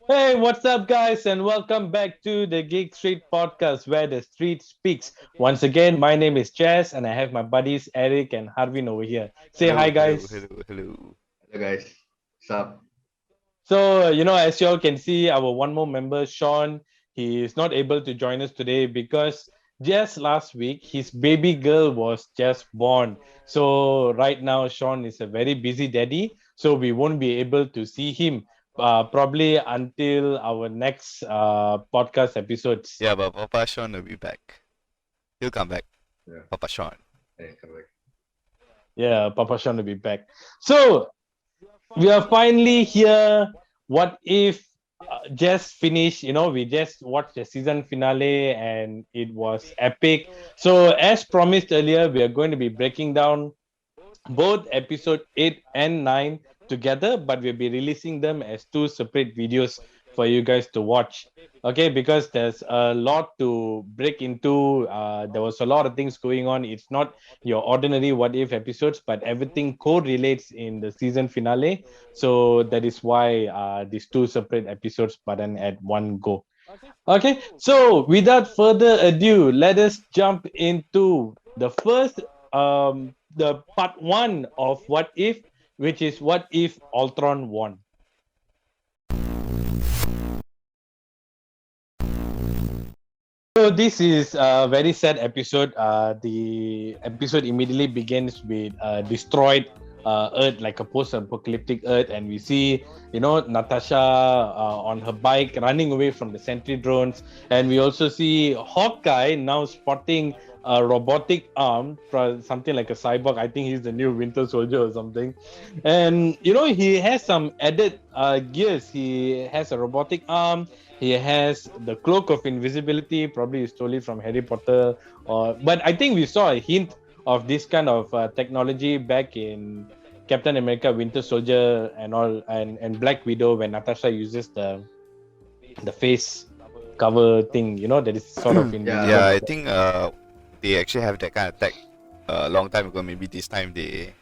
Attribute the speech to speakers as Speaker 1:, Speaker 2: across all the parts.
Speaker 1: Hey, what's up, guys, and welcome back to the Geek Street podcast where the street speaks. Once again, my name is Jess, and I have my buddies Eric and Harvin over here. Say hi,
Speaker 2: Hello, hello,
Speaker 1: guys.
Speaker 2: hello, hello.
Speaker 3: Hello guys, what's up?
Speaker 1: So, as you all can see, our one more member, Sean, he is not able to join us today because just last week his baby girl was just born. So, right now, Sean is a very busy daddy, so we won't be able to see him probably until our next podcast episodes.
Speaker 2: Yeah, but Papa Sean will be back. He'll come back.
Speaker 3: Yeah,
Speaker 2: Papa Sean.
Speaker 3: hey, come back.
Speaker 1: Yeah, Papa Sean will be back. So, we are finally here. What if just finished? We just watched the season finale and it was epic. So, as promised earlier, we are going to be breaking down both episode 8 and 9 together, but we'll be releasing them as two separate videos for you guys to watch. Okay, because there's a lot to break into. There was a lot of things going on. It's not your ordinary what if episodes, but everything correlates in the season finale. So that is why these two separate episodes, but then at one go. Okay, so without further ado, let us jump into the part one of What If, which is what if Ultron won. So this is a very sad episode. The episode immediately begins with destroyed Earth, like a post-apocalyptic Earth, and we see, Natasha on her bike running away from the sentry drones, and we also see Hawkeye now spotting a robotic arm, something like a cyborg. I think he's the new Winter Soldier or something, and he has some added gears. He has a robotic arm. He has the cloak of invisibility, probably stole it from Harry Potter. But I think we saw a hint of this kind of technology back in Captain America, Winter Soldier, and all, and Black Widow when Natasha uses the face cover thing. That is sort of invisible
Speaker 3: Yeah,
Speaker 2: Yeah,
Speaker 1: like
Speaker 2: I
Speaker 1: that.
Speaker 2: think they actually have that kind of tech a long time ago. Maybe this time they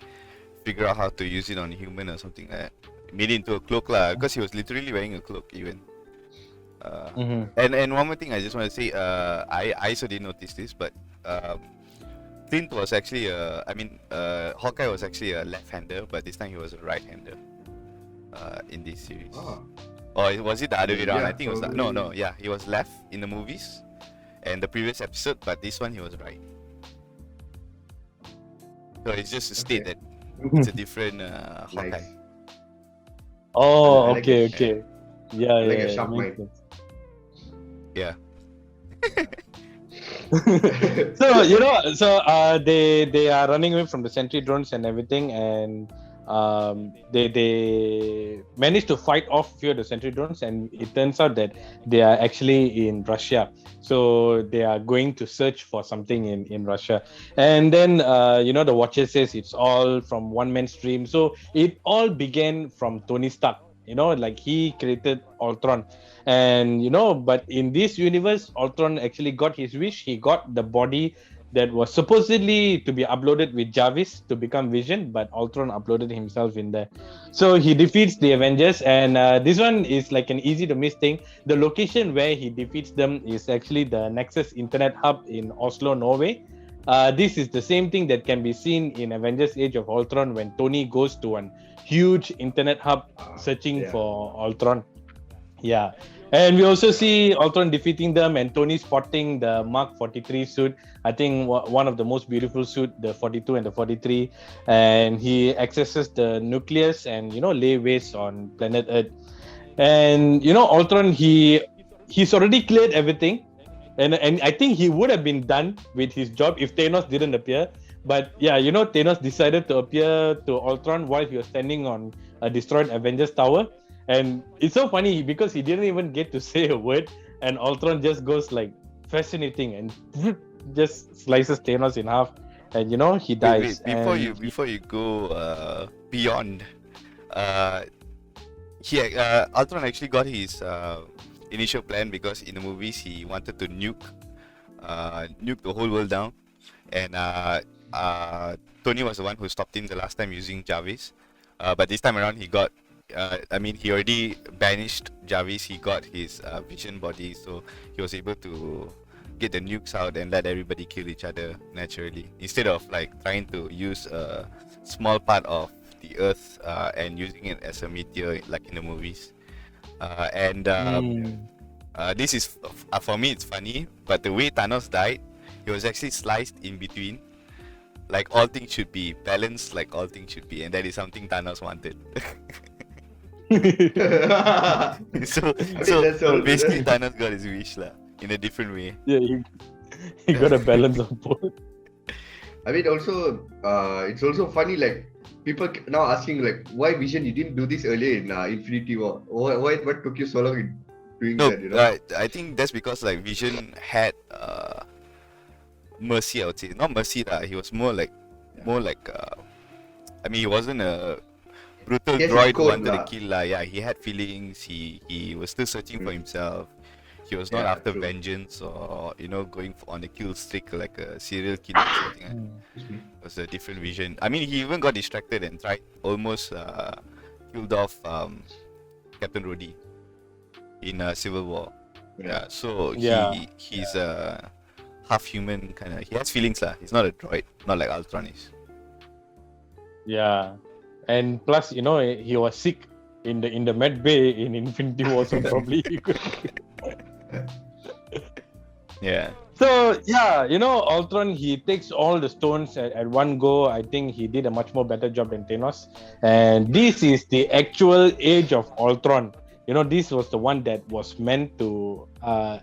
Speaker 2: figure out how to use it on a human or something like that. Made it into a cloak lah, because he was literally wearing a cloak even.
Speaker 1: Mm-hmm.
Speaker 2: And one more thing I just want to say, I also didn't notice this, but Clint was actually Hawkeye was actually a left-hander, but this time he was a right-hander in this series.
Speaker 3: oh,
Speaker 2: Or was it the other way around? I
Speaker 3: yeah,
Speaker 2: think it was no, yeah, he was left in the movies and the previous episode, but this one he was right. So it's just to state
Speaker 3: okay,
Speaker 2: that it's a different Hawkeye.
Speaker 3: nice.
Speaker 1: Oh,
Speaker 3: I like
Speaker 1: okay,
Speaker 3: it.
Speaker 1: okay. Yeah,
Speaker 3: I like
Speaker 1: yeah,
Speaker 3: a
Speaker 1: yeah,
Speaker 3: sharp
Speaker 1: makes
Speaker 3: mind.
Speaker 1: sense.
Speaker 2: Yeah.
Speaker 1: So they are running away from the sentry drones and everything, and they managed to fight off few of the sentry drones, and it turns out that they are actually in Russia. So they are going to search for something in Russia, and then the Watcher says it's all from one man's dream. So it all began from Tony Stark. Like he created Ultron, and but in this universe, Ultron actually got his wish. He got the body that was supposedly to be uploaded with Jarvis to become Vision, but Ultron uploaded himself in there. So he defeats the Avengers, and this one is like an easy to miss thing. The location where he defeats them is actually the Nexus Internet Hub in Oslo, Norway. This is the same thing that can be seen in Avengers Age of Ultron when Tony goes to an huge internet hub searching
Speaker 3: Yeah,
Speaker 1: for Ultron. Yeah. And we also see Ultron defeating them and Tony spotting the Mark 43 suit. I think one of the most beautiful suit, the 42 and the 43. And he accesses the nucleus and, lay waste on planet Earth. And, Ultron, he's already cleared everything. And I think he would have been done with his job if Thanos didn't appear. But yeah, Thanos decided to appear to Ultron while he was standing on a destroyed Avengers Tower. And it's so funny because he didn't even get to say a word, and Ultron just goes like fascinating and just slices Thanos in half, and he dies.
Speaker 2: Wait, before
Speaker 1: And
Speaker 2: you go beyond, uh, Ultron actually got his initial plan because in the movies he wanted to nuke the whole world down, and Tony was the one who stopped him the last time using Jarvis, but this time around he got I mean, he already banished Jarvis. He got his vision body, so he was able to get the nukes out and let everybody kill each other naturally, instead of like trying to use a small part of the Earth and using it as a meteor like in the movies. And this is for me, it's funny, but the way Thanos died, he was actually sliced in between. Like all things should be balanced, like all things should be, and that is something Thanos wanted. so
Speaker 3: that's all.
Speaker 2: basically Thanos got his wish lah, in a different way.
Speaker 1: Yeah, he got a balance of both.
Speaker 3: I mean, also, it's also funny. Like people now asking, like, why Vision? You didn't do this earlier in Infinity War. What took you so long in doing
Speaker 2: No,
Speaker 3: that? You know?
Speaker 2: I think that's because like Vision had mercy. I would say not mercy lah. He was more like I mean, he wasn't a brutal
Speaker 3: He has his
Speaker 2: droid who
Speaker 3: code
Speaker 2: wanted to
Speaker 3: lah.
Speaker 2: kill lah. Yeah, he had feelings. He was still searching for himself. He was not
Speaker 3: Yeah,
Speaker 2: after
Speaker 3: true.
Speaker 2: vengeance or going on a kill streak like a serial killer or something.
Speaker 3: Excuse me.
Speaker 2: It was a different vision. I mean, he even got distracted and tried almost killed off Captain Rhodey in Civil War. Yeah, so
Speaker 1: Yeah.
Speaker 2: he's a half human kind of. He has feelings lah. He's not a droid, not like Ultron is.
Speaker 1: Yeah, and plus, he was sick in the med bay in Infinity War, so probably he could.
Speaker 2: Yeah.
Speaker 1: So yeah, Ultron, he takes all the stones at one go. I think he did a much more better job than Thanos. And this is the actual age of Ultron. This was the one that was meant to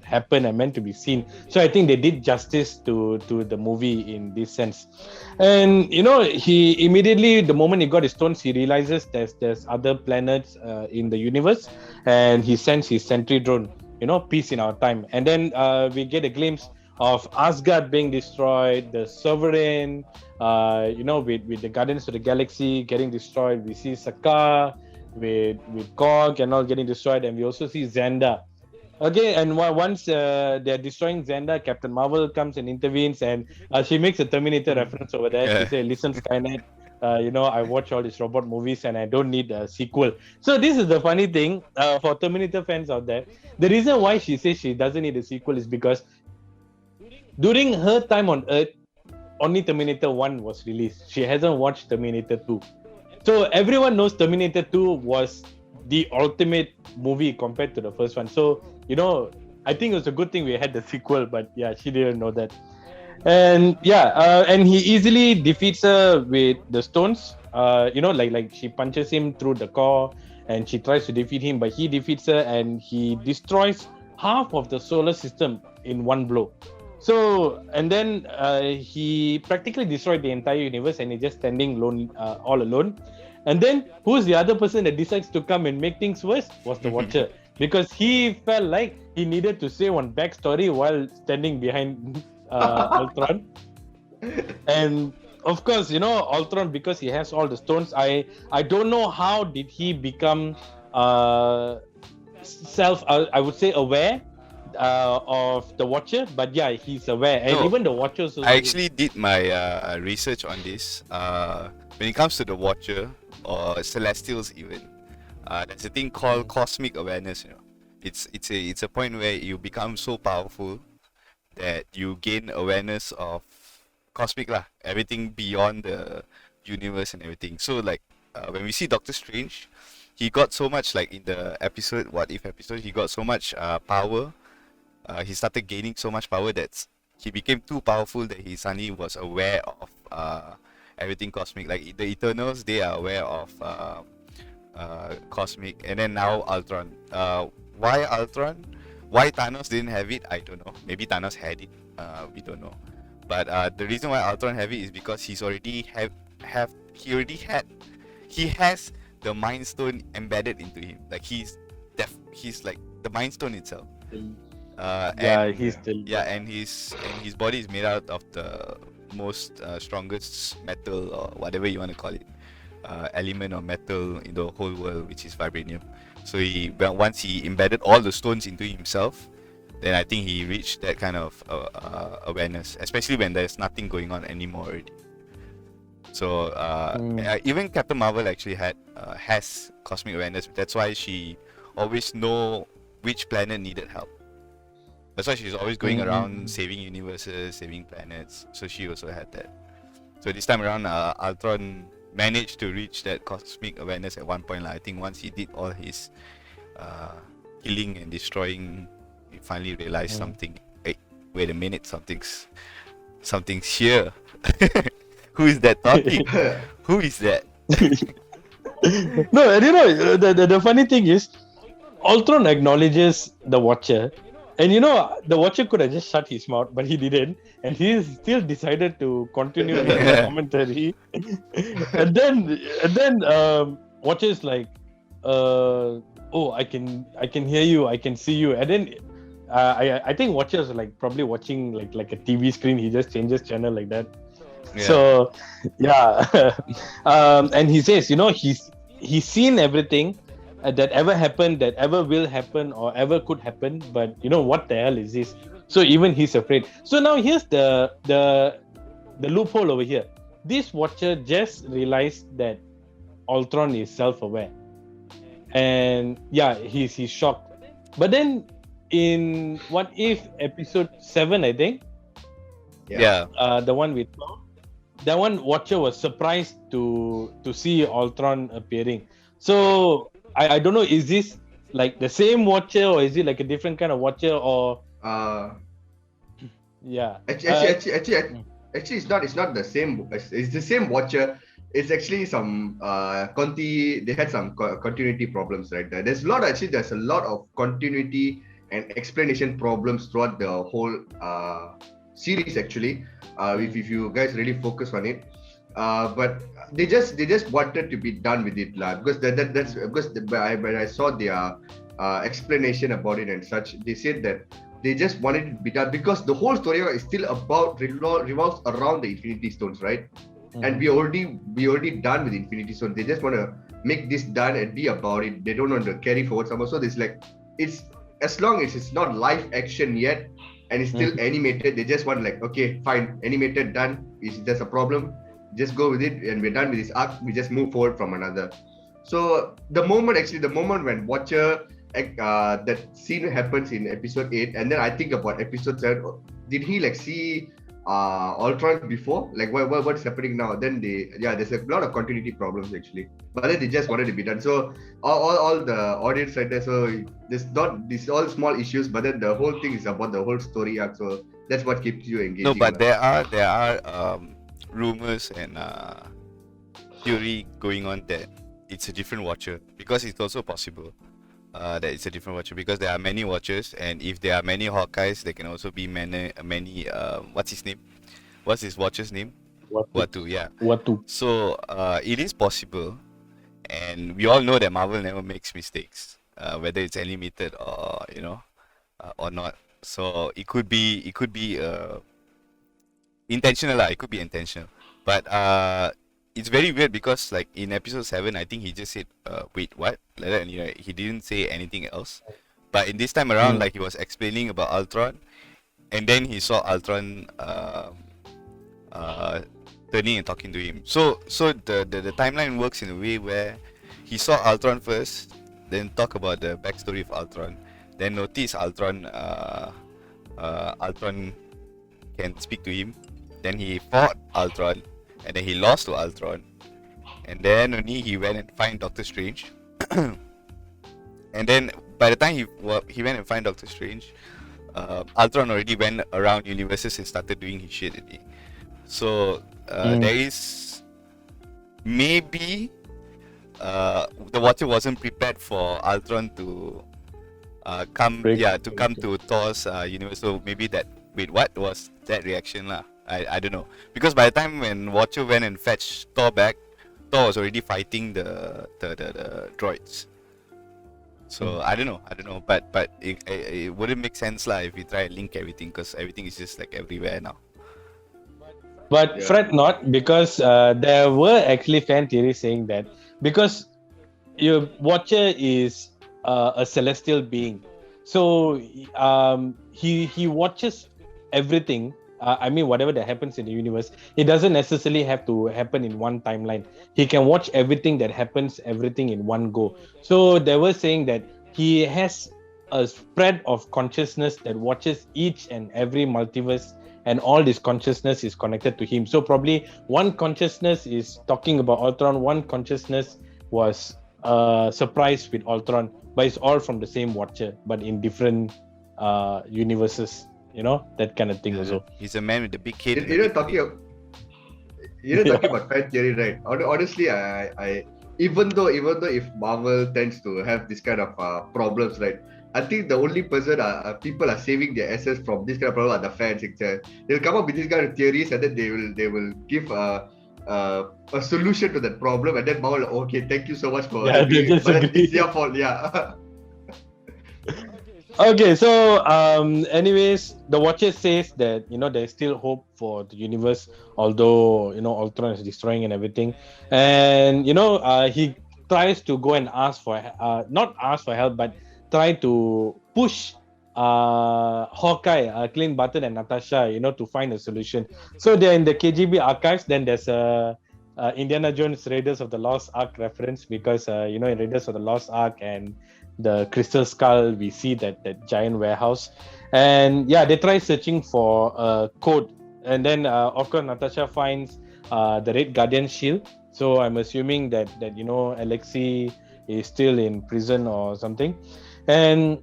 Speaker 1: happen and meant to be seen. So I think they did justice to the movie in this sense. And he immediately, the moment he got his stones, he realizes there's other planets in the universe, and he sends his sentry drone. Peace in our time. And then we get a glimpse of Asgard being destroyed, the Sovereign, with the Guardians of the Galaxy getting destroyed. We see Sakaar with Korg and all getting destroyed, and we also see Xandar. Okay, and once they're destroying Xandar, Captain Marvel comes and intervenes, and she makes a Terminator reference over there.
Speaker 2: Yeah.
Speaker 1: She says, "Listen, Skynet, I watch all these robot movies and I don't need a sequel." So this is the funny thing for Terminator fans out there. The reason why she says she doesn't need a sequel is because during her time on Earth, only Terminator 1 was released. She hasn't watched Terminator 2. So everyone knows Terminator 2 was the ultimate movie compared to the first one. So, I think it was a good thing we had the sequel, but yeah, she didn't know that. And yeah, and he easily defeats her with the stones. Like she punches him through the core and she tries to defeat him, but he defeats her and he destroys half of the solar system in one blow. So, and then he practically destroyed the entire universe and he's just standing all alone. And then who's the other person that decides to come and make things worse? Was the Watcher. Because he felt like he needed to say one backstory while standing behind Ultron. And of course, Ultron, because he has all the stones, I don't know how did he become I would say aware of the Watcher, but yeah, he's aware. And
Speaker 2: No,
Speaker 1: even the Watchers.
Speaker 2: I actually did my research on this. When it comes to the Watcher or Celestials, even there's a thing called cosmic awareness. It's a point where you become so powerful that you gain awareness of cosmic lah, everything beyond the universe and everything. So like when we see Doctor Strange, he got so much, like in the episode What If episode, he got so much power. He started gaining so much power that he became too powerful that he suddenly was aware of everything cosmic. Like the Eternals, they are aware of cosmic, and then now Ultron. Why Ultron? Why Thanos didn't have it? I don't know. Maybe Thanos had it. We don't know. But the reason why Ultron have it is because he's already he has the Mind Stone embedded into him. Like he's like the Mind Stone itself.
Speaker 1: He's still.
Speaker 2: Yeah, and his body is made out of the most strongest metal or whatever you want to call it, element or metal in the whole world, which is vibranium. So once he embedded all the stones into himself, then I think he reached that kind of awareness, especially when there's nothing going on anymore already. So even Captain Marvel actually has cosmic awareness. That's why she always know which planet needed help. That's why she's always going around saving universes, saving planets. So she also had that. So this time around, Ultron managed to reach that cosmic awareness at one point. I think once he did all his killing and destroying, he finally realized something. Hey, wait a minute, something's here. Who is that talking? Who is that?
Speaker 1: No, and you know, the funny thing is, Ultron acknowledges the Watcher, and you know, the Watcher could have just shut his mouth, but he didn't, and he still decided to continue with the commentary. and then Watcher is like, "Oh, I can hear you, I can see you," and then. I think Watcher is like probably watching like a TV screen. He just changes channel like that.
Speaker 2: Yeah.
Speaker 1: So, yeah. And he says, you know, he's seen everything that ever happened, that ever will happen, or ever could happen. But you know, what the hell is this? So even he's afraid. So now here's the loophole over here. This Watcher just realized that Ultron is self-aware, and yeah, he's shocked. But then in What If episode 7, I think.
Speaker 2: Yeah.
Speaker 1: The one with that one, Watcher was surprised to see Ultron appearing. So I don't know, is this like the same Watcher, or is it like a different kind of Watcher, or yeah.
Speaker 3: Actually, it's not the same. It's the same Watcher. It's actually some they had some continuity problems right there. There's a lot of continuity and explanation problems throughout the whole series actually. If you guys really focus on it, but they just wanted to be done with it, because that's because when I saw their explanation about it and such, they said that they just wanted it to be done because the whole story is still about revolves around the Infinity Stones, right? And we already done with Infinity Stone. They just want to make this done and be about it. They don't want to carry forward some. So it's like, it's as long as it's not live action yet and it's still animated, they just want like, okay, fine, animated, done. If there's a problem, just go with it, and we're done with this arc. We just move forward from another. So the moment when Watcher, that scene happens in episode 8, and then I think about episode 7. Did he like see Ultron before? Like what's happening now? Then there's a lot of continuity problems actually. But then they just wanted to be done. So all the audience right there. So there's not these all small issues, but then the whole thing is about the whole story arc. So that's what keeps you engaging.
Speaker 2: No, but there are rumors and theory going on that it's a different Watcher, because it's also possible that it's a different Watcher, because there are many Watchers, and if there are many Hawkeyes, there can also be many what's his name? What's his Watcher's name? Watu, yeah.
Speaker 1: Watu.
Speaker 2: So it is possible, and we all know that Marvel never makes mistakes, whether it's animated or or not. So it could be intentional, it could be intentional, but it's very weird because like in episode 7, I think he just said, wait, what? Like that, and he didn't say anything else. But in this time around, like he was explaining about Ultron, and then he saw Ultron turning and talking to him. So the timeline works in a way where he saw Ultron first, then talk about the backstory of Ultron, then notice Ultron can speak to him, then he fought Ultron, and then he lost to Ultron, and then only he went and find Doctor Strange. And then by the time he went and find Doctor Strange, Ultron already went around universes and started doing his shit already. So there is maybe the Watcher wasn't prepared for Ultron to come to Thor's universe. So maybe that, wait, what was that reaction lah? I don't know, because by the time when Watcher went and fetched Thor back, Thor was already fighting the droids. So I don't know, but it wouldn't make sense lah if we try and link everything, because everything is just like everywhere now.
Speaker 1: But fret not, because there were actually fan theories saying that because your Watcher is a celestial being, so he watches everything I mean, whatever that happens in the universe, it doesn't necessarily have to happen in one timeline. He can watch everything that happens, everything in one go. So they were saying that he has a spread of consciousness that watches each and every multiverse, and all this consciousness is connected to him. So probably one consciousness is talking about Ultron, one consciousness was surprised with Ultron, but it's all from the same watcher, but in different universes. That kind of thing also.
Speaker 2: He's a man with a big head.
Speaker 3: Talking about fan theory, right? Honestly, I even though if Marvel tends to have this kind of problems, right? I think the only person people are saving their assets from this kind of problem are the fans. They'll come up with this kind of theories, and then they will give a solution to that problem, and then Marvel, okay, thank you so much for helping. But it's your fault, yeah.
Speaker 1: Okay, so anyways, the Watcher says that there's still hope for the universe, although Ultron is destroying and everything, and he tries to go and ask for not ask for help, but try to push Hawkeye, Clint Barton, and Natasha, to find a solution. So they're in the KGB archives. Then there's a Indiana Jones Raiders of the Lost Ark reference, because in Raiders of the Lost Ark and the Crystal Skull, we see that giant warehouse, and they try searching for a code, and then of course Natasha finds the Red Guardian shield. So I'm assuming that Alexei is still in prison or something, and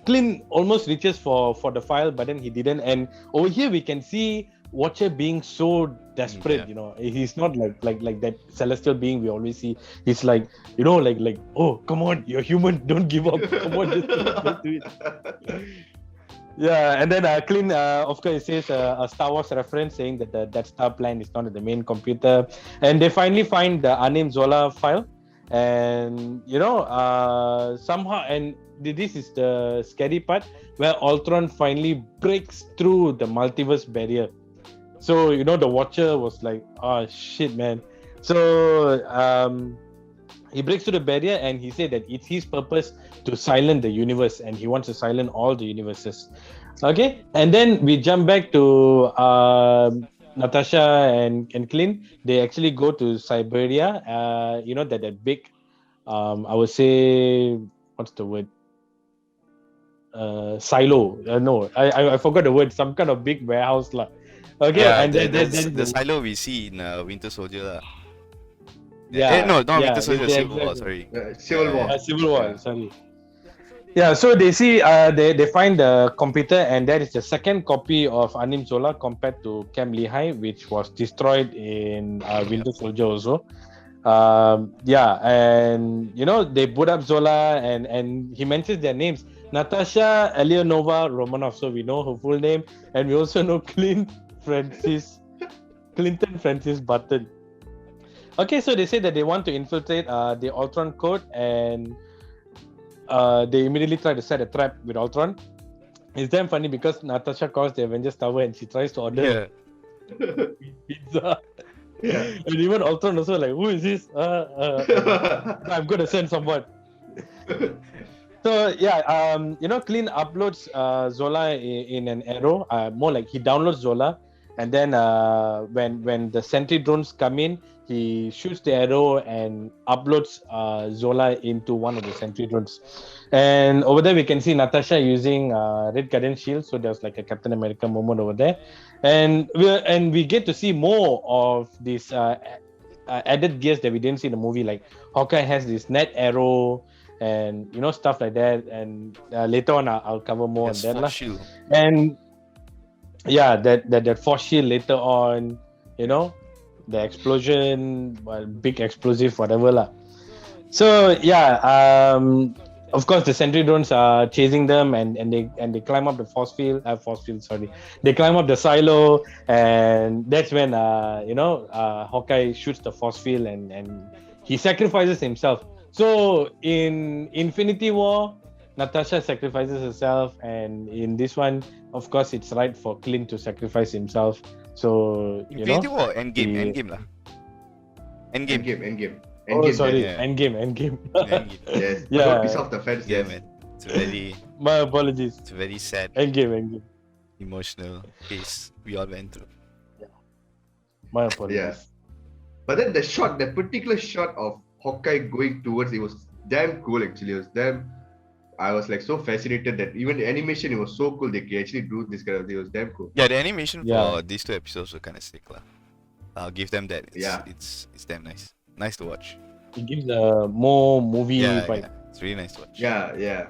Speaker 1: Clint almost reaches for the file, but then he didn't. And over here we can see Watcher being so desperate. He's not like that celestial being we always see. He's like oh, come on, you're human, don't give up, come on, just do it. Yeah, and then Clint of course says a Star Wars reference, saying that that star plan is not at the main computer, and they finally find the unnamed Zola file, and somehow, and this is the scary part, where Ultron finally breaks through the multiverse barrier. So the Watcher was like, oh shit, man. So he breaks through the barrier, and he said that it's his purpose to silence the universe, and he wants to silence all the universes. Okay, and then we jump back to Natasha and Clint. They actually go to Siberia. That big, I would say, what's the word? Silo. No, I forgot the word. Some kind of big warehouse, lah. Okay,
Speaker 2: yeah,
Speaker 1: and then
Speaker 2: the silo we see in Winter Soldier.
Speaker 1: Yeah,
Speaker 2: not Winter Soldier, Civil War. Sorry,
Speaker 3: Civil War.
Speaker 1: Civil War. Sorry. Yeah, so they see they find the computer, and that is the second copy of Anim Zola compared to Camp Lehigh, which was destroyed in Winter Soldier also. And they put up Zola, and he mentions their names: Natasha Eleonova Romanov. So we know her full name, and we also know Clinton Francis Button. Okay, so they say that they want to infiltrate the Ultron code, and they immediately try to set a trap with Ultron. It's damn funny because Natasha calls the Avengers Tower and she tries to order pizza. Yeah. And even Ultron also like, who is this? I'm gonna send someone. So Clint uploads Zola in an arrow. More like he downloads Zola, and then when the sentry drones come in, he shoots the arrow and uploads Zola into one of the sentry drones. And over there we can see Natasha using Red Guardian shield. So there's like a Captain America moment over there, and we get to see more of this added gears that we didn't see in the movie. Like Hawkeye has this net arrow and stuff like that. And later on I'll cover more on that.
Speaker 2: Shield.
Speaker 1: And that force shield later on. The explosion, big explosive, whatever lah. So of course the sentry drones are chasing them, and they climb up the force field. They climb up the silo, and that's when Hawkeye shoots the force field, and he sacrifices himself. So in Infinity War, Natasha sacrifices herself, and in this one, of course, it's right for Clint to sacrifice himself. So
Speaker 2: Infinity War, Endgame lah.
Speaker 3: Endgame.
Speaker 1: Oh, sorry,
Speaker 2: yeah.
Speaker 1: Endgame.
Speaker 3: Yes.
Speaker 1: Yeah.
Speaker 3: Piece of the fans.
Speaker 2: Yeah, man. It's very.
Speaker 1: My apologies.
Speaker 2: It's very sad.
Speaker 1: Endgame.
Speaker 2: emotional phase we all went through.
Speaker 1: My apologies.
Speaker 3: Yeah. But then that particular shot of Hawkeye going towards it was damn cool actually. It was damn. I was like so fascinated that even the animation, it was so cool. They can actually do this kind of thing. It was damn cool.
Speaker 2: Yeah, the animation
Speaker 1: Yeah.
Speaker 2: for these 2 episodes were kind of sick, lah. I'll give them that.
Speaker 3: Yeah.
Speaker 2: It's damn nice. Nice to watch.
Speaker 1: It gives a more movie
Speaker 2: Yeah,
Speaker 1: vibe.
Speaker 2: yeah. It's really nice to watch.
Speaker 3: Yeah.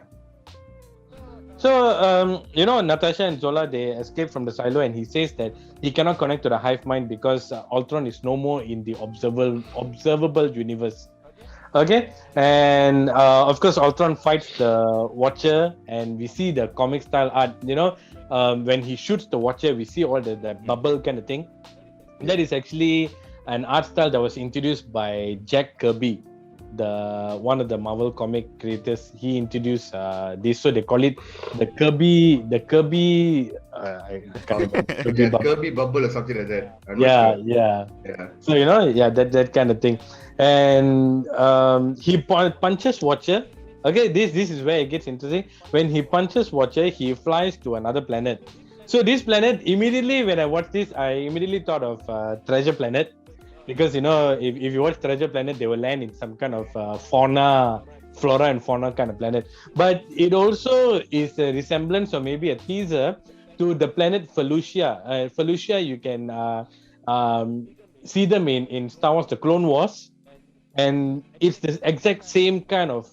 Speaker 1: So, Natasha and Zola, they escape from the silo, and he says that he cannot connect to the hive mind because Ultron is no more in the observable universe. Okay, and of course, Ultron fights the Watcher, and we see the comic style art. When he shoots the Watcher, we see all the bubble kind of thing. That is actually an art style that was introduced by Jack Kirby, one of the Marvel comic creators. He introduced this, so they call it the Kirby. I can't remember. Kirby bubble.
Speaker 3: Kirby bubble or something like that. I'm not sure.
Speaker 1: Yeah.
Speaker 3: Yeah.
Speaker 1: So that kind of thing, and he punches Watcher. Okay, this is where it gets interesting. When he punches Watcher, he flies to another planet. So this planet, immediately when I watched this, I immediately thought of Treasure Planet, because if you watch Treasure Planet, they will land in some kind of flora and fauna kind of planet. But it also is a resemblance or maybe a teaser to the planet Felucia. Felucia, you can see them in Star Wars: The Clone Wars, and it's the exact same kind of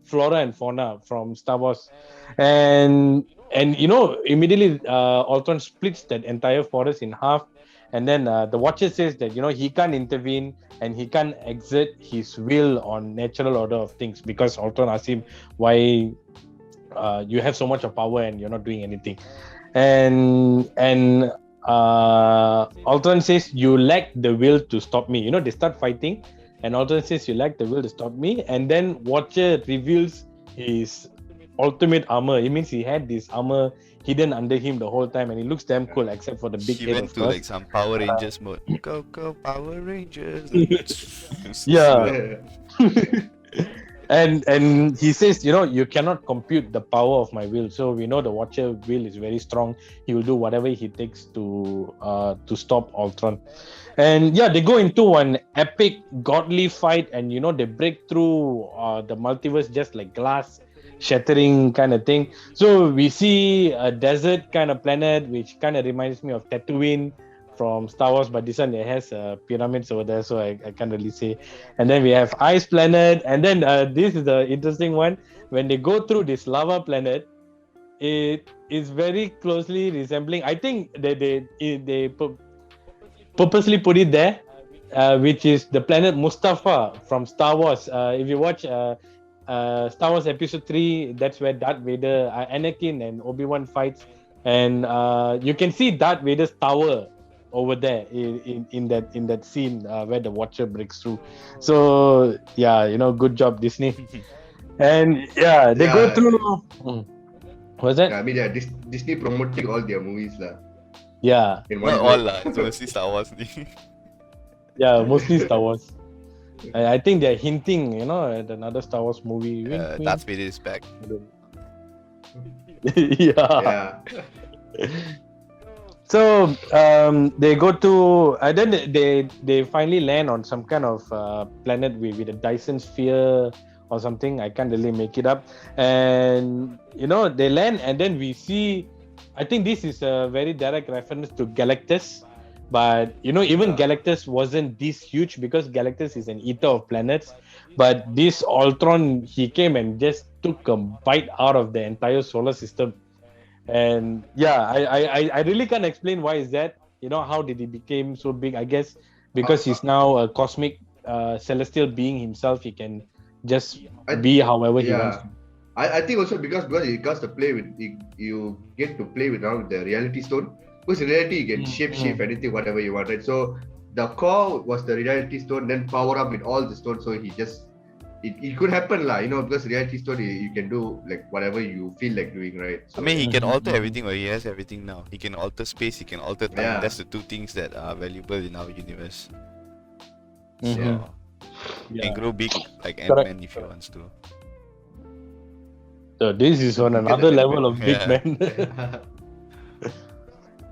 Speaker 1: flora and fauna from Star Wars. And immediately Ultron splits that entire forest in half, and then the Watcher says that he can't intervene and he can't exert his will on natural order of things, because Ultron asks him why you have so much of power and you're not doing anything, and Ultron says, you lack the will to stop me. They start fighting, and Ultron says, you lack the will to stop me, and then Watcher reveals his ultimate armor. It means he had this armor hidden under him the whole time, and he looks damn cool except for the big
Speaker 2: He
Speaker 1: head,
Speaker 2: went
Speaker 1: of
Speaker 2: to
Speaker 1: course.
Speaker 2: like some Power Rangers mode. Go Power Rangers.
Speaker 1: Yeah. And he says, you cannot compute the power of my will. So we know the Watcher will is very strong. He will do whatever he takes to stop Ultron. And yeah, they go into an epic godly fight, and they break through the multiverse just like glass shattering kind of thing. So we see a desert kind of planet, which kind of reminds me of Tatooine from Star Wars, but this one it has pyramids over there, so I can't really say. And then we have ice planet, and then this is the interesting one. When they go through this lava planet, it is very closely resembling, I think they purposely put it there, which is the planet Mustafa from Star Wars. If you watch Star Wars Episode 3, that's where Darth Vader, Anakin and Obi-Wan fights, and you can see Darth Vader's tower over there in that scene where the Watcher breaks through. So yeah, good job, Disney. And yeah, they go through. What's that?
Speaker 3: Yeah, I mean, Disney promoting all their movies lah.
Speaker 1: Yeah,
Speaker 2: Not all lah. It's mostly Star Wars.
Speaker 1: yeah, mostly Star Wars. I think they're hinting, at another Star Wars movie. Wink, wink.
Speaker 2: Darth Vader is back.
Speaker 1: Yeah. So they go to, then they finally land on some kind of planet with a Dyson sphere or something. I can't really make it up. And they land, and then we see, I think this is a very direct reference to Galactus. But even Galactus wasn't this huge, because Galactus is an eater of planets. But this Ultron, he came and just took a bite out of the entire solar system. And yeah, I really can't explain why is that. How did he become so big? I guess because he's now a cosmic celestial being himself. He can just be however he wants to.
Speaker 3: I think also because he gets to play with, you get to play with around the reality stone. Because in reality, you can shape anything, whatever you want, right? So the core was the reality stone, then power up with all the stones. So he just, it could happen lah, because reality stone, you can do like whatever you feel like doing, right? So,
Speaker 2: I mean, he can alter everything, or he has everything now. He can alter space, he can alter time.
Speaker 3: Yeah.
Speaker 2: That's the two things that are valuable in our universe.
Speaker 1: Mhm.
Speaker 2: So, he
Speaker 1: Yeah.
Speaker 2: can grow big like
Speaker 1: Correct.
Speaker 2: Ant-Man if he wants to.
Speaker 1: So this is on another level of big
Speaker 2: Yeah.
Speaker 1: man.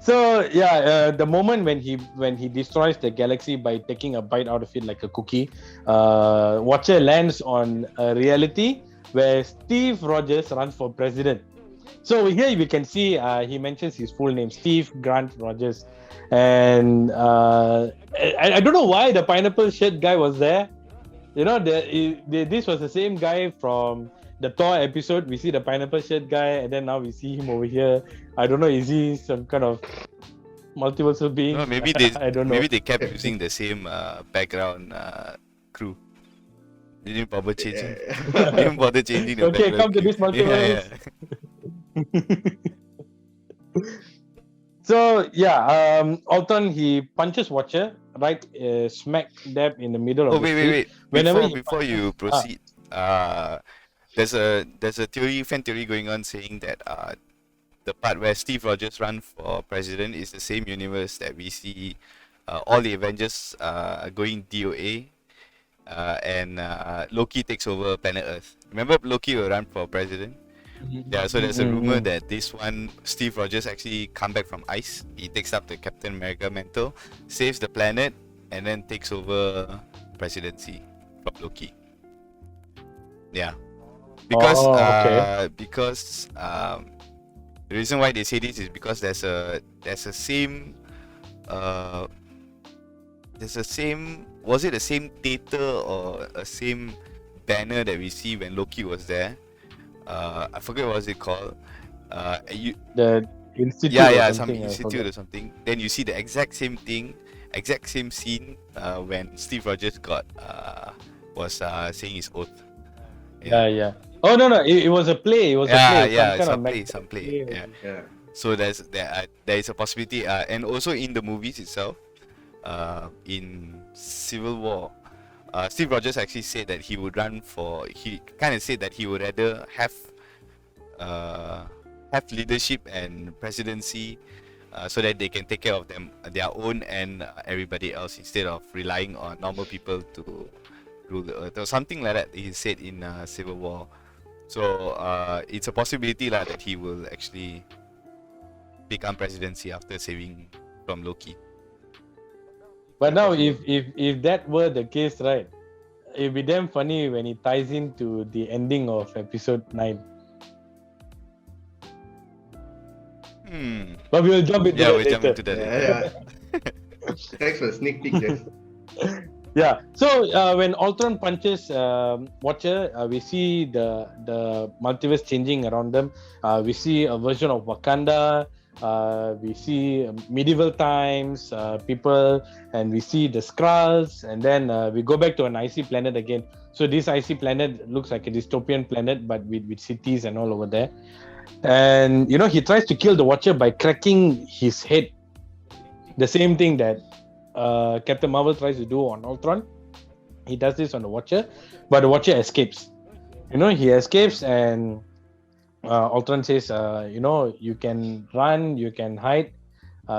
Speaker 1: So yeah, the moment when he destroys the galaxy by taking a bite out of it like a cookie, Watcher lands on a reality where Steve Rogers runs for president. So here we can see he mentions his full name, Steve Grant Rogers, and I don't know why the pineapple shirt guy was there. You know, this was the same guy from the Thor episode. We see the pineapple shirt guy, and then now we see him over here. I don't know, is he some kind of multiversal being?
Speaker 2: No,
Speaker 1: I don't know.
Speaker 2: maybe they kept using the same background crew. They didn't bother changing. Didn't bother changing the
Speaker 1: Okay,
Speaker 2: background
Speaker 1: come to
Speaker 2: crew.
Speaker 1: this multiverse. So yeah, Ultron, he punches Watcher right smack dab in the middle of
Speaker 2: Oh
Speaker 1: the
Speaker 2: wait,
Speaker 1: street. Whenever
Speaker 2: before you proceed, there's a fan theory going on saying that the part where Steve Rogers run for president is the same universe that we see all the Avengers going DOA, and Loki takes over planet Earth. Remember, Loki will run for president. Yeah, so there's a rumor that this one, Steve Rogers actually come back from ice. He takes up the Captain America mantle, saves the planet, and then takes over presidency from Loki. Yeah, because the reason why they say this is because there's a same was it the same theater or a same banner that we see when Loki was there? I forget what was it called.
Speaker 1: the institute,
Speaker 2: Some institute or something. Then you see the exact same thing, exact same scene when Steve Rogers was saying his oath.
Speaker 1: Yeah. Oh no, it was a play. It was a play.
Speaker 2: Some play. Yeah. So there is a possibility, and also in the movies itself, in Civil War. Steve Rogers actually said that he would run for. He kind of said that he would rather have leadership and presidency, so that they can take care of their own and everybody else instead of relying on normal people to rule the earth or something like that. He said in Civil War. So it's a possibility that he will actually become presidency after saving from Loki.
Speaker 1: But now, if that were the case, right, it'd be damn funny when it ties into the ending of episode 9. But we'll jump into that later.
Speaker 2: Jump into that later.
Speaker 3: Thanks for the sneak peek, Jess.
Speaker 1: Yeah. So when Ultron punches Watcher, we see the multiverse changing around them. We see a version of Wakanda. We see medieval times, people, and we see the Skrulls, and then we go back to an icy planet again. So this icy planet looks like a dystopian planet, but with cities and all over there. And you know, he tries to kill the Watcher by cracking his head. The same thing that Captain Marvel tries to do on Ultron. He does this on the Watcher, but the Watcher escapes. You know, he escapes, and Ultron says, you can run, you can hide,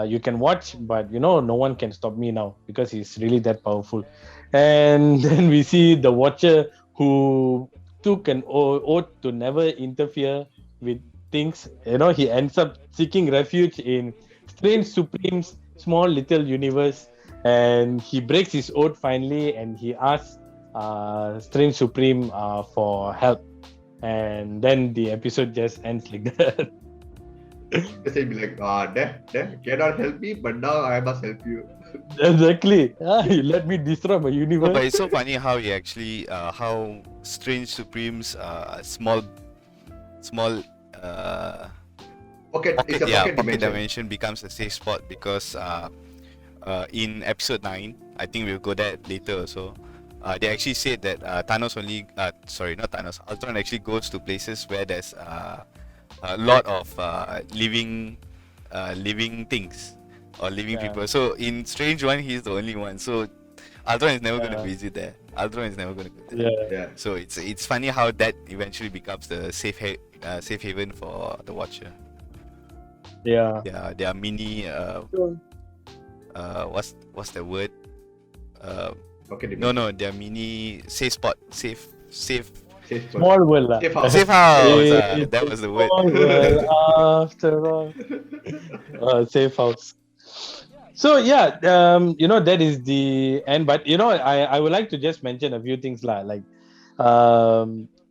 Speaker 1: you can watch, but no one can stop me now because he's really that powerful. And then we see the Watcher who took an oath to never interfere with things. He ends up seeking refuge in Strange Supreme's small little universe, and he breaks his oath finally, and he asks Strange Supreme for help. And then the episode just ends like that.
Speaker 3: They'd be like, Dad, cannot help me, but now I must help you.
Speaker 1: Exactly. You let me destroy my universe.
Speaker 2: No, but it's so funny how he actually, how Strange Supreme's small
Speaker 3: pocket
Speaker 2: dimension becomes a safe spot because in episode 9, I think we'll go there later also. They actually said that Ultron actually goes to places where there's a lot of living things or living people. So in Strange One, he's the only one. So Ultron is never going to visit there. Ultron is never going to go there.
Speaker 1: Yeah.
Speaker 2: So it's funny how that eventually becomes the safe haven for the Watcher.
Speaker 1: Yeah.
Speaker 2: Yeah, there are mini. What's the word?
Speaker 3: Okay,
Speaker 2: no, they're mini safe spot, safe
Speaker 1: Small world lah.
Speaker 3: Safe house.
Speaker 2: Safe house.
Speaker 1: It's
Speaker 2: That
Speaker 1: a
Speaker 2: was the word.
Speaker 1: small world after all. Safe house. So yeah, that is the end. But I would like to just mention a few things lah. Like,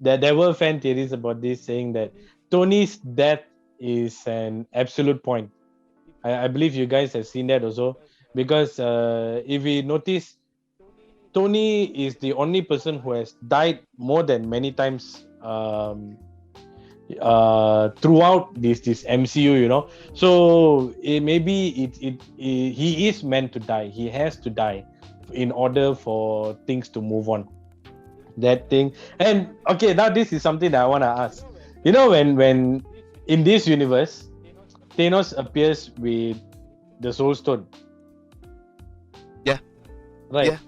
Speaker 1: there were fan theories about this saying that Tony's death is an absolute point. I believe you guys have seen that also, because if we notice, Tony is the only person who has died more than many times throughout this MCU. So he is meant to die. He has to die in order for things to move on. That thing. And okay, now this is something that I want to ask. When in this universe, Thanos appears with the Soul Stone.
Speaker 2: Yeah.
Speaker 1: Right.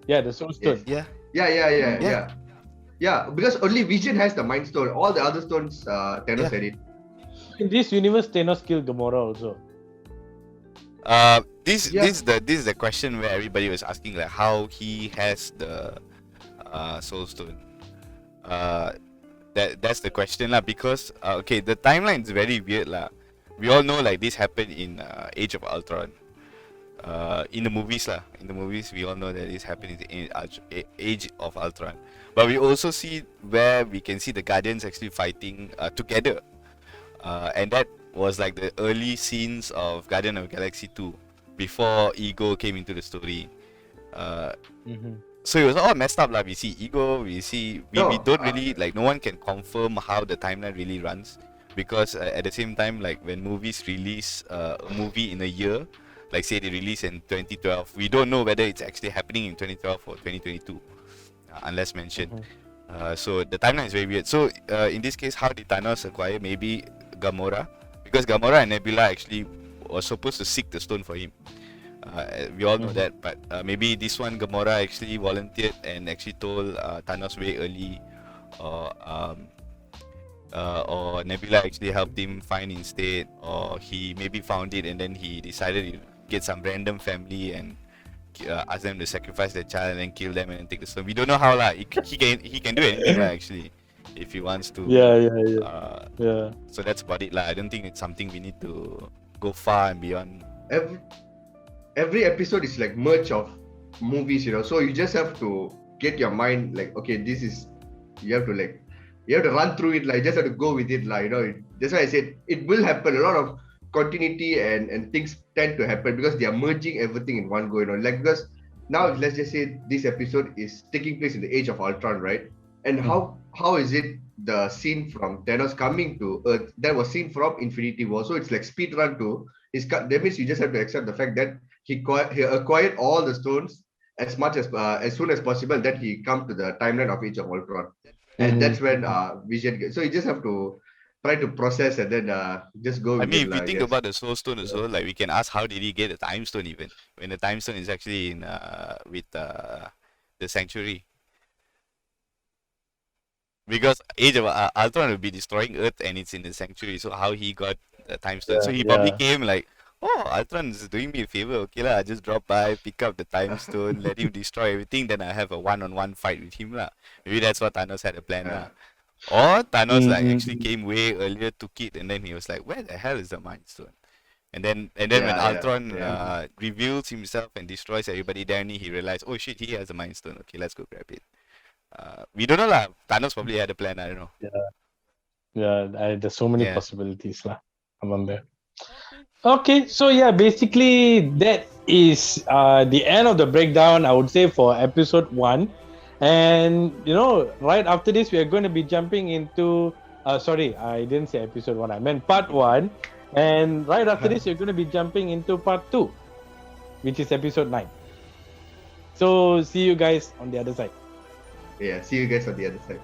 Speaker 1: Yeah, the Soul Stone.
Speaker 2: Yeah.
Speaker 3: Yeah, because only Vision has the Mind Stone. All the other stones, Thanos had it.
Speaker 1: In this universe, Thanos killed Gamora also.
Speaker 2: This is the question where everybody was asking, like, how he has the Soul Stone. That's the question lah. Because the timeline is very weird lah. We all know like this happened in Age of Ultron. In the movies lah. In the movies, we all know that this happened in Age of Ultron. But we also see where we can see the Guardians actually fighting together. And that was like the early scenes of Guardian of the Galaxy 2 before Ego came into the story. So it was all messed up lah. We see Ego, we don't really, like, no one can confirm how the timeline really runs. Because at the same time, like, when movies release a movie in a year, like say they release in 2012, we don't know whether it's actually happening in 2012 or 2022, unless mentioned. So the timeline is very weird. So in this case, how did Thanos acquire maybe Gamora? Because Gamora and Nebula actually were supposed to seek the stone for him. We all know that, but maybe this one Gamora actually volunteered and actually told Thanos way early, or Nebula actually helped him find instead, or he maybe found it and then he decided to get some random family and ask them to sacrifice their child and then kill them and then take the stone. We don't know how lah. He can do anything lah, actually, if he wants to.
Speaker 1: Yeah.
Speaker 2: So that's about it lah. I don't think it's something we need to go far and beyond.
Speaker 3: Every episode is like merge of movies, so you just have to get your mind like, okay, this is, you have to run through it, like, just have to go with it, like, that's why I said it will happen. A lot of continuity and things tend to happen because they are merging everything in one go, like, because now let's just say this episode is taking place in the Age of Ultron, right? And how is it the scene from Thanos coming to Earth that was seen from Infinity War? So it's like speed run to his cut. That means you just have to accept the fact that he acquired all the stones as soon as possible, that he come to the timeline of Age of Ultron. And that's when Vision. So you just have to try to process and then just go.
Speaker 2: I mean, if we think about the Soul Stone also, like, we can ask how did he get the Time Stone even when the Time Stone is actually in with the Sanctuary. Because Age of Ultron will be destroying Earth and it's in the Sanctuary. So how he got the Time Stone? So he probably came like, oh, Ultron is doing me a favor. Okay lah, I just drop by, pick up the Time Stone, let him destroy everything. Then I have a one-on-one fight with him lah. Maybe that's what Thanos had a plan lah. Or Thanos actually came way earlier, took it, and then he was like, where the hell is the Mind Stone? And then when Ultron reveals himself and destroys everybody, then he realized, oh shit, he has a Mind Stone. Okay, let's go grab it. We don't know lah. Thanos probably had a plan. I don't know.
Speaker 1: Yeah. There's so many possibilities lah among them. Okay, so basically that is the end of the breakdown, I would say, for episode 1. And right after this, we are going to be jumping into sorry, I didn't say episode 1, I meant part 1. And right after this, you're going to be jumping into part 2, which is episode 9. So see you guys on the other side.
Speaker 3: Yeah, see you guys on the other side.